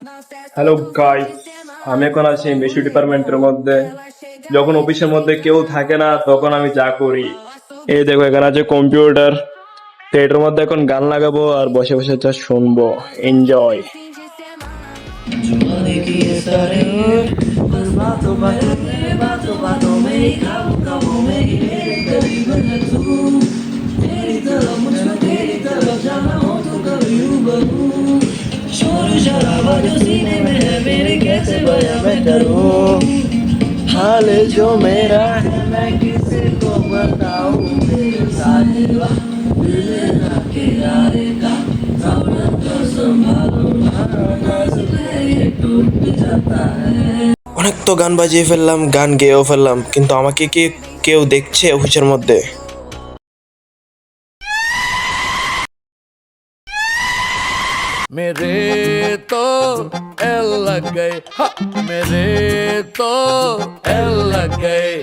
Hello guys, আমি এখন আছি মিশু ডিপার্টমেন্টের মধ্যে। যখন অফিসের মধ্যে কেউ থাকে না তখন আমি যা করি, এই দেখো এখানে আছে কম্পিউটার। তো এটার মধ্যে এখন গান লাগাবো আর বসে বসে যা শুনবো। এনজয়। जुबानी की ये सारे बस बातों बातों में बातों बातों में ही काबू में ही मेरे करीब है तू। तेरी तरफ मुझको तेरी तरफ जाना हो तो कभी रूबरू। शोर शराबा जो सीने में है मेरे कैसे बयां मैं करूं। हाल जो मेरा है मैं किसी को बताऊं। मेरे साथ दिल ना किनारे का सावधान तो संभालो नाजुक है ये टूट जाता है। অনেক তো গান বাজিয়ে ফেললাম, গান গেয়েও ফেললাম, কিন্তু আমাকে কি কেউ দেখছে অফিসের মধ্যে? मेरे तो एल लग गए, मेरे तो एल लग गए।